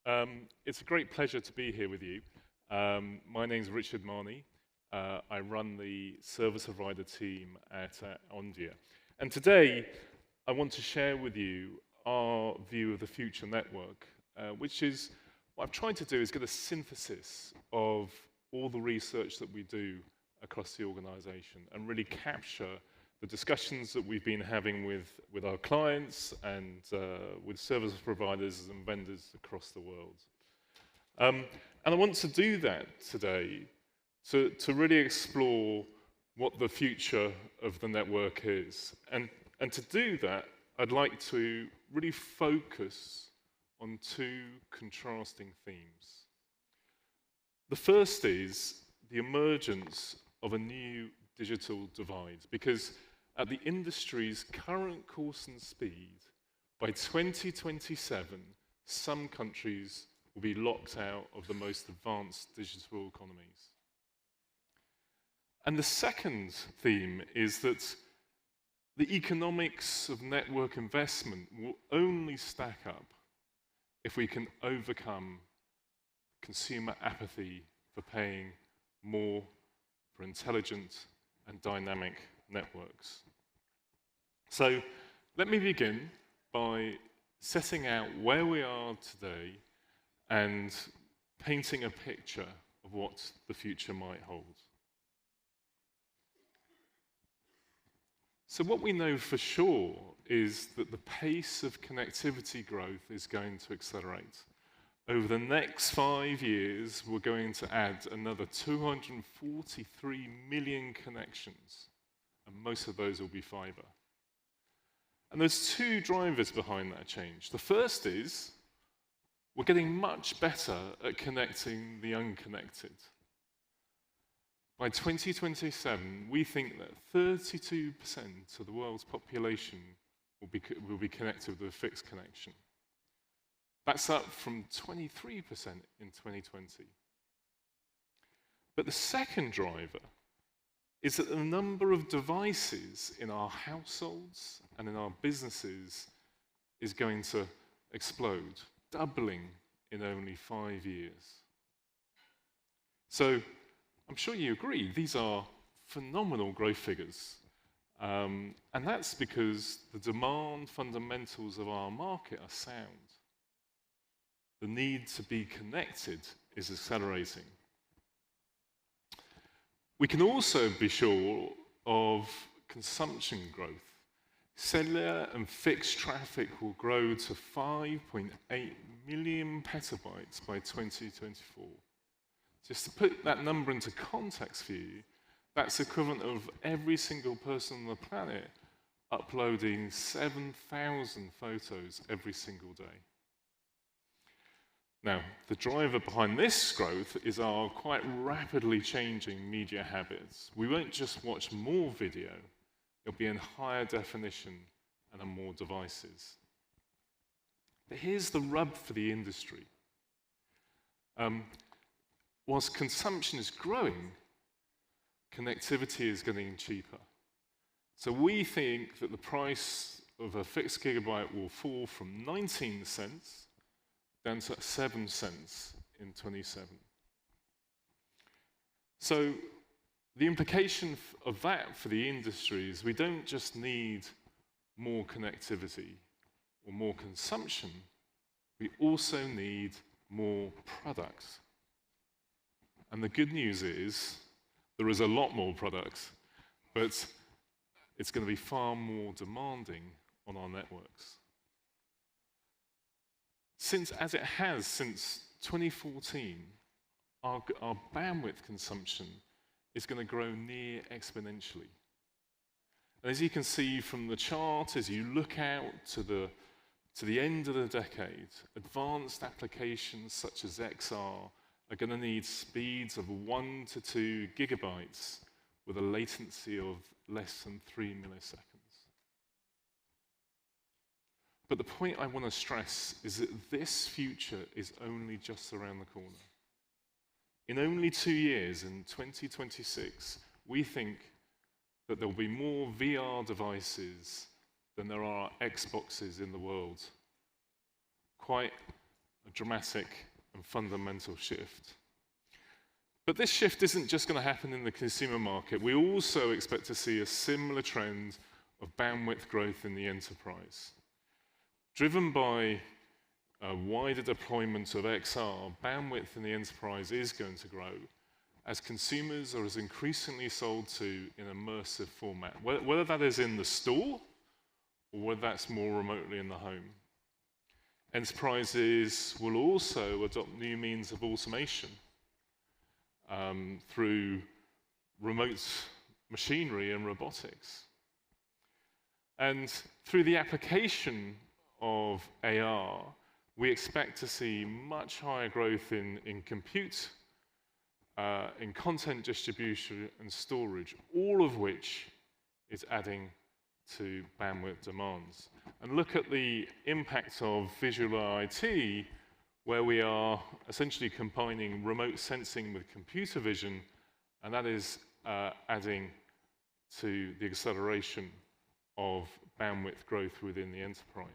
It's a great pleasure to be here with you. My name's Richard Mahony. I run the service provider team at Ondia. And today, I want to share with you our view of the future network, which is what I've tried to do is get a synthesis of all the research that we do across the organization and really capture the discussions that we've been having with our clients and with service providers and vendors across the world. And I want to do that today to really explore what the future of the network is. And to do that, I'd like to really focus on two contrasting themes. The first is the emergence of a new digital divide, because at the industry's current course and speed, by 2027, some countries will be locked out of the most advanced digital economies. And the second theme is that the economics of network investment will only stack up if we can overcome consumer apathy for paying more for intelligent and dynamic networks. So let me begin by setting out where we are today and painting a picture of what the future might hold. So what we know for sure is that the pace of connectivity growth is going to accelerate. Over the next 5 years, we're going to add another 243 million connections, and most of those will be fiber. And there's two drivers behind that change. The first is we're getting much better at connecting the unconnected. By 2027, we think that 32% of the world's population will be connected with a fixed connection. That's up from 23% in 2020. But the second driver is that the number of devices in our households and in our businesses is going to explode, doubling in only 5 years. So I'm sure you agree, these are phenomenal growth figures. And that's because the demand fundamentals of our market are sound. The need to be connected is accelerating. We can also be sure of consumption growth. Cellular and fixed traffic will grow to 5.8 million petabytes by 2024. Just to put that number into context for you, that's equivalent of every single person on the planet uploading 7,000 photos every single day. Now, the driver behind this growth is our quite rapidly changing media habits. We won't just watch more video, it'll be in higher definition and on more devices. But here's the rub for the industry. Whilst consumption is growing, connectivity is getting cheaper. So we think that the price of a fixed gigabyte will fall from 19 cents down to 7 cents in 27. So the implication of that for the industry is we don't just need more connectivity or more consumption, we also need more products. And the good news is there is a lot more products, but it's going to be far more demanding on our networks. Since 2014, our bandwidth consumption is going to grow near exponentially. And as you can see from the chart, as you look out to the end of the decade, advanced applications such as XR are going to need speeds of 1 to 2 gigabytes with a latency of less than 3 milliseconds. But the point I want to stress is that this future is only just around the corner. In only 2 years, in 2026, we think that there will be more VR devices than there are Xboxes in the world. Quite a dramatic and fundamental shift. But this shift isn't just going to happen in the consumer market. We also expect to see a similar trend of bandwidth growth in the enterprise. Driven by a wider deployment of XR, bandwidth in the enterprise is going to grow as consumers are increasingly sold to in immersive format, whether that is in the store or whether that's more remotely in the home. Enterprises will also adopt new means of automation through remote machinery and robotics. And through the application of AR, we expect to see much higher growth in compute, in content distribution and storage, all of which is adding to bandwidth demands. And look at the impact of visual IoT, where we are essentially combining remote sensing with computer vision, and that is adding to the acceleration of bandwidth growth within the enterprise.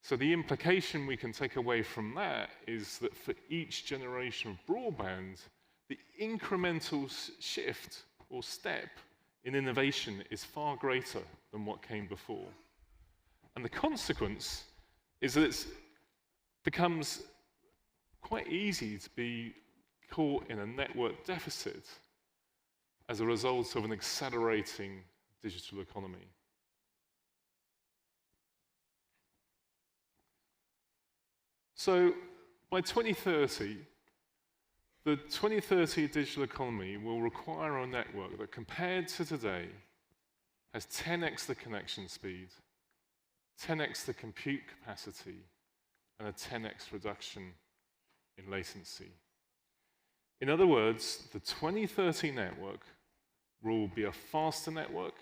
So the implication we can take away from that is that for each generation of broadband, the incremental shift or step in innovation is far greater than what came before. And the consequence is that it becomes quite easy to be caught in a network deficit as a result of an accelerating digital economy. So by 2030, the 2030 digital economy will require a network that, compared to today, has 10x the connection speed, 10x the compute capacity, and a 10x reduction in latency. In other words, the 2030 network will be a faster network,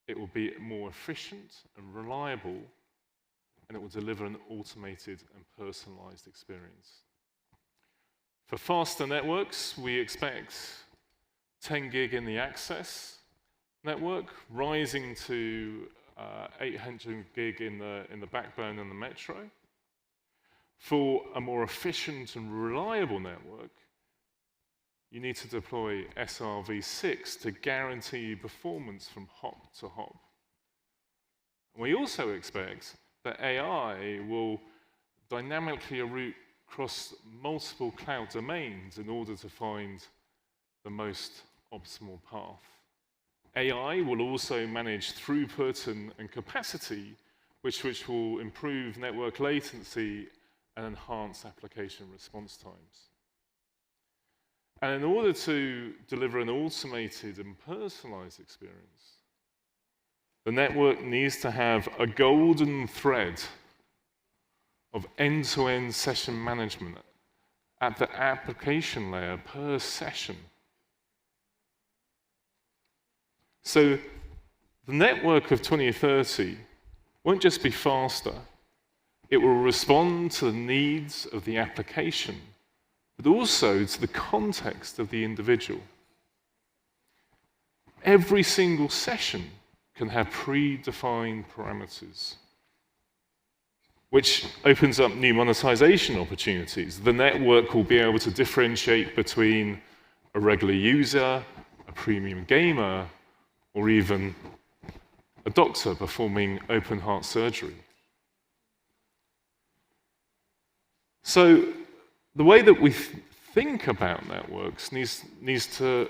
it will be more efficient and reliable, and it will deliver an automated and personalized experience. For faster networks, we expect 10 gig in the access network, rising to 800 gig in the backbone and the metro. For a more efficient and reliable network, you need to deploy SRv6 to guarantee performance from hop to hop. And we also expect that AI will dynamically route across multiple cloud domains in order to find the most optimal path. AI will also manage throughput and capacity, which will improve network latency and enhance application response times. And in order to deliver an automated and personalized experience, the network needs to have a golden thread of end-to-end session management at the application layer per session. So the network of 2030 won't just be faster, it will respond to the needs of the application, but also to the context of the individual. Every single session can have predefined parameters, which opens up new monetization opportunities. The network will be able to differentiate between a regular user, a premium gamer, or even a doctor performing open heart surgery. So the way that we think about networks needs to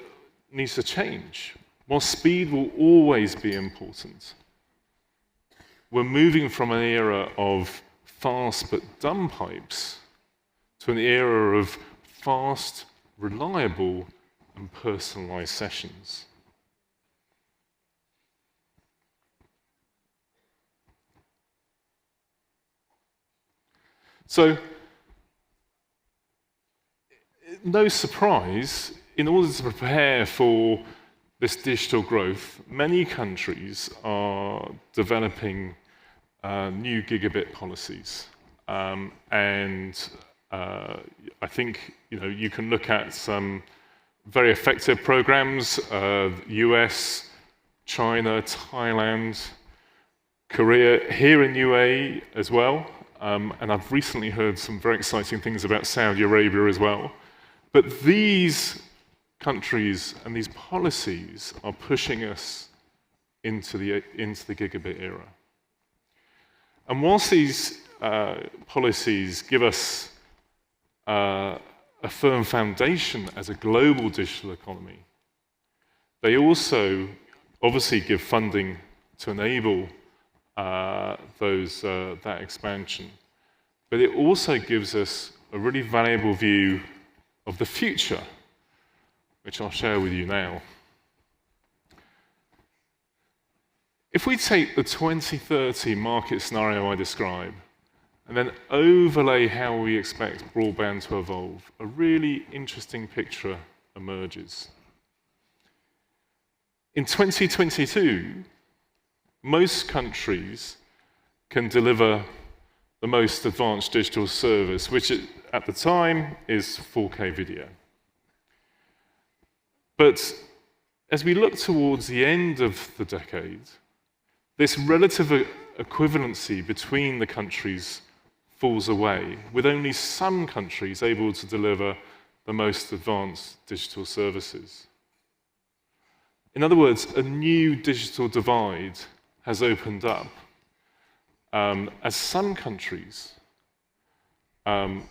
change. While speed will always be important, we're moving from an era of fast but dumb pipes to an era of fast, reliable, and personalized sessions. So, no surprise, in order to prepare for this digital growth, many countries are developing new gigabit policies. And I think you can look at some very effective programs, US, China, Thailand, Korea, here in UAE as well. and I've recently heard some very exciting things about Saudi Arabia as well. But these countries and these policies are pushing us into the gigabit era. And whilst these policies give us a firm foundation as a global digital economy, they also obviously give funding to enable that expansion. But it also gives us a really valuable view of the future, which I'll share with you now. If we take the 2030 market scenario I describe, and then overlay how we expect broadband to evolve, a really interesting picture emerges. In 2022, most countries can deliver the most advanced digital service, which at the time is 4K video. But as we look towards the end of the decade, this relative equivalency between the countries falls away, with only some countries able to deliver the most advanced digital services. In other words, a new digital divide has opened up as some countries are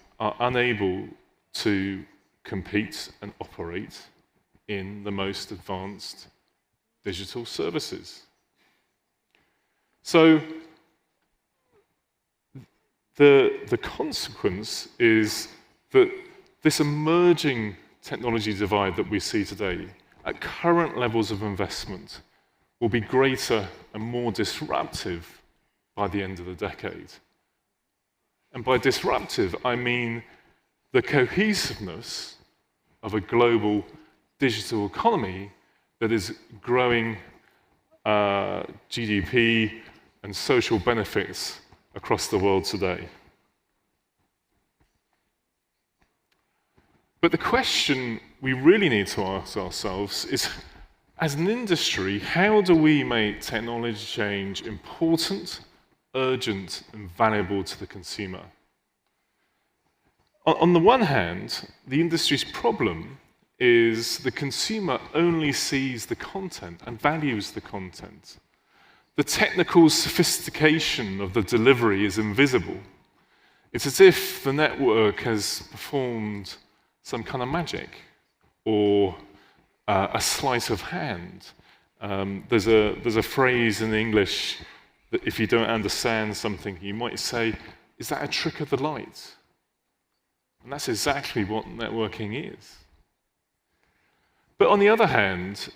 unable to compete and operate in the most advanced digital services. So the consequence is that this emerging technology divide that we see today, at current levels of investment, will be greater and more disruptive by the end of the decade. And by disruptive, I mean the cohesiveness of a global digital economy that is growing GDP and social benefits across the world today. But the question we really need to ask ourselves is, as an industry, how do we make technology change important, urgent, and valuable to the consumer? On the one hand, the industry's problem is the consumer only sees the content and values the content. The technical sophistication of the delivery is invisible. It's as if the network has performed some kind of magic or a sleight of hand. There's a phrase in English that if you don't understand something, you might say, "Is that a trick of the light?" And that's exactly what networking is. But on the other hand,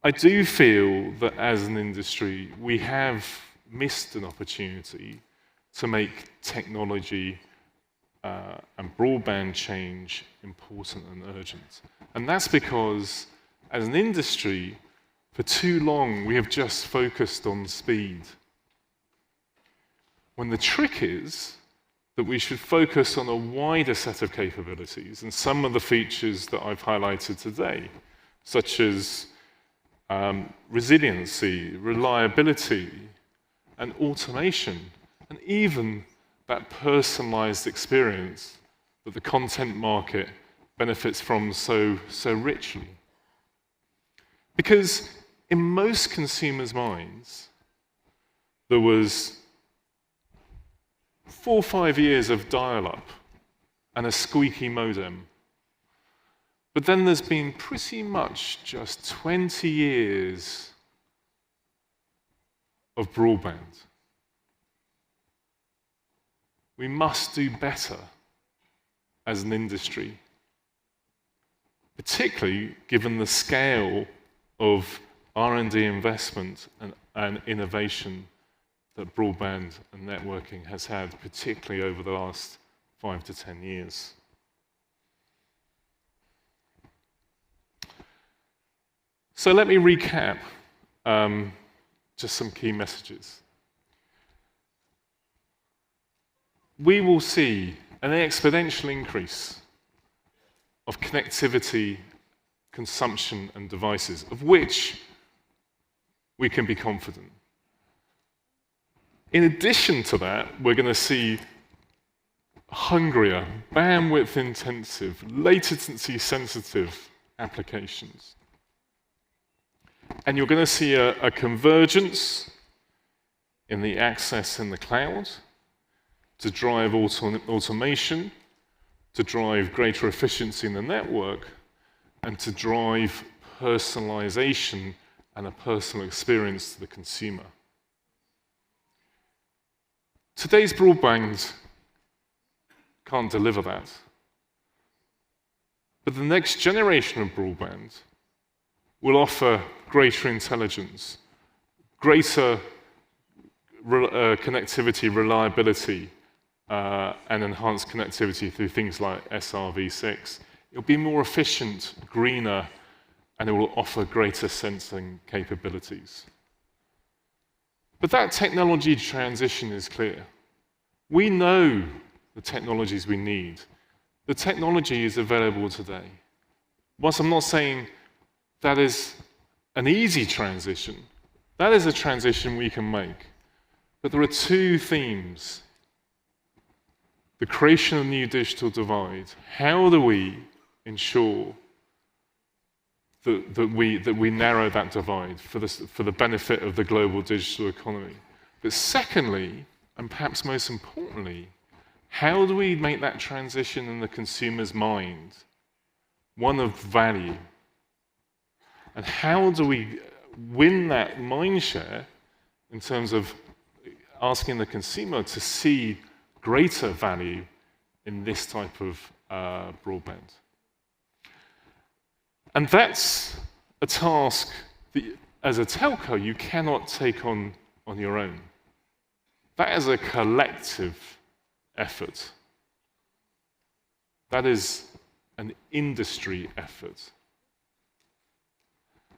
I do feel that as an industry, we have missed an opportunity to make technology and broadband change important and urgent. And that's because, as an industry, for too long, we have just focused on speed. When the trick is that we should focus on a wider set of capabilities, and some of the features that I've highlighted today, such as resiliency, reliability, and automation, and even that personalized experience that the content market benefits from so richly. Because in most consumers' minds, there was 4 or 5 years of dial-up and a squeaky modem. But then there's been pretty much just 20 years of broadband. We must do better as an industry, particularly given the scale of R&D investment and innovation that broadband and networking has had, particularly over the last 5 to 10 years. So let me recap just some key messages. We will see an exponential increase of connectivity, consumption, and devices, of which we can be confident. In addition to that, we're going to see hungrier, bandwidth-intensive, latency-sensitive applications. And you're going to see a convergence in the access in the cloud to drive automation, to drive greater efficiency in the network, and to drive personalization and a personal experience to the consumer. Today's broadband can't deliver that. But the next generation of broadband will offer greater intelligence, greater connectivity, reliability, and enhanced connectivity through things like SRv6. It'll be more efficient, greener, and it will offer greater sensing capabilities. But that technology transition is clear. We know the technologies we need. The technology is available today. Whilst I'm not saying that is an easy transition, that is a transition we can make. But there are two themes. The creation of a new digital divide. How do we ensure that we narrow that divide for the benefit of the global digital economy? But secondly, and perhaps most importantly, how do we make that transition in the consumer's mind one of value? And how do we win that mind share in terms of asking the consumer to see greater value in this type of broadband? And that's a task that, as a telco, you cannot take on your own. That is a collective effort. That is an industry effort.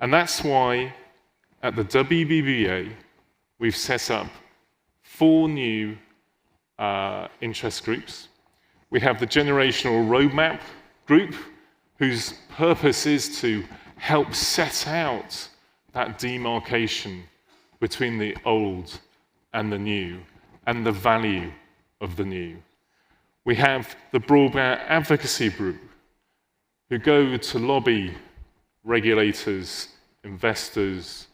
And that's why at the UBBF we've set up 4 new interest groups. We have the Generational Roadmap group, whose purpose is to help set out that demarcation between the old and the new, and the value of the new. We have the Broadband Advocacy Group, who go to lobby regulators, investors,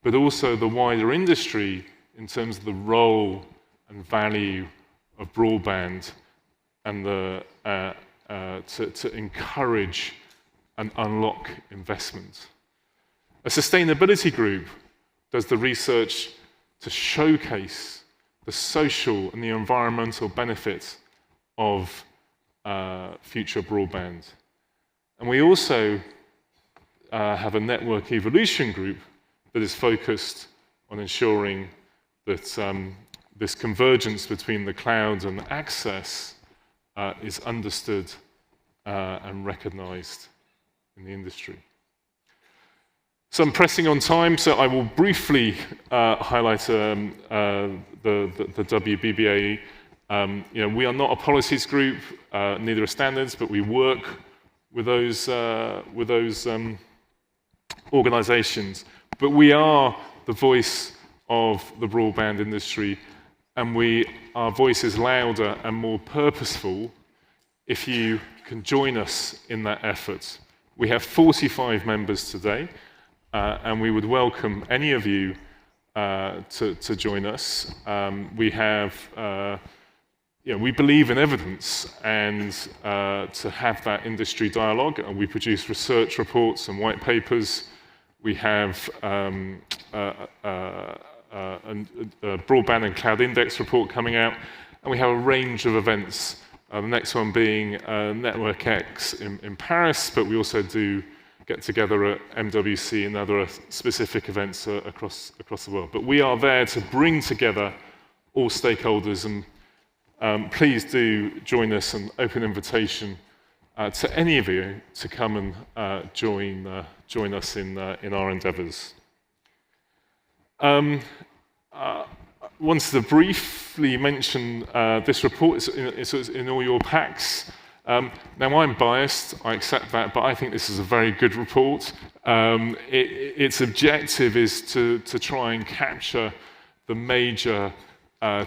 but also the wider industry in terms of the role and value of broadband and to encourage and unlock investment. A sustainability group does the research to showcase the social and the environmental benefits of future broadband. And we also have a network evolution group that is focused on ensuring that this convergence between the cloud and access is understood and recognized in the industry. So I'm pressing on time, so I will briefly highlight the UBBF. We are not a policies group, neither are standards, but we work with those organizations. But we are the voice of the broadband industry, and our voice is louder and more purposeful if you can join us in that effort. We have 45 members today, and we would welcome any of you to join us. We believe in evidence and to have that industry dialogue, and we produce research reports and white papers. We have a broadband and cloud index report coming out, and we have a range of events. The next one being Network X in Paris, but we also do get together at MWC and other specific events across the world. But we are there to bring together all stakeholders, and please do join us, and open invitation to any of you to come and join us in our endeavours. Wanted to briefly mention this report. It's in all your packs. Now, I'm biased, I accept that, but I think this is a very good report. Its objective is to try and capture the major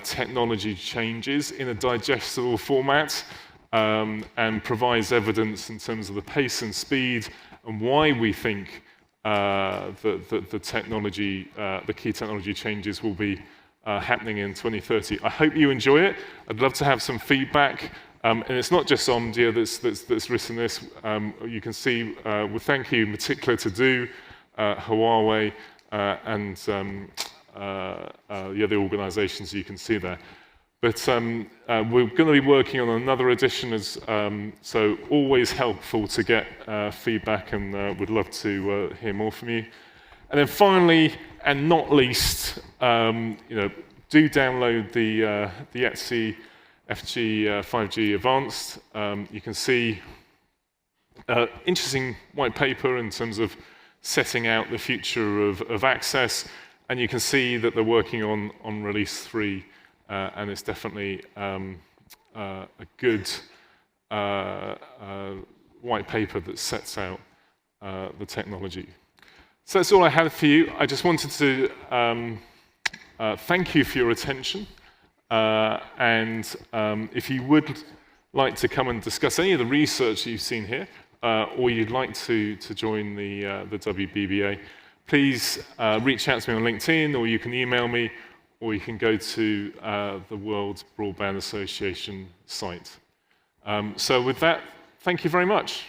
technology changes in a digestible format, and provides evidence in terms of the pace and speed and why we think that the key technology changes will be happening in 2030. I hope you enjoy it. I'd love to have some feedback. And it's not just Omdia that's written this. You can see, with thank you in particular to Do, Huawei, and the other organisations you can see there. But we're going to be working on another edition, so always helpful to get feedback, and would love to hear more from you. And then finally, and not least, do download the ETSI FG 5G Advanced. You can see interesting white paper in terms of setting out the future of access, and you can see that they're working on release 3, and it's definitely a good white paper that sets out the technology. So that's all I had for you. I just wanted to thank you for your attention. And if you would like to come and discuss any of the research you've seen here, or you'd like to join the WBBA, please reach out to me on LinkedIn, or you can email me, or you can go to the World Broadband Association site. So with that, thank you very much.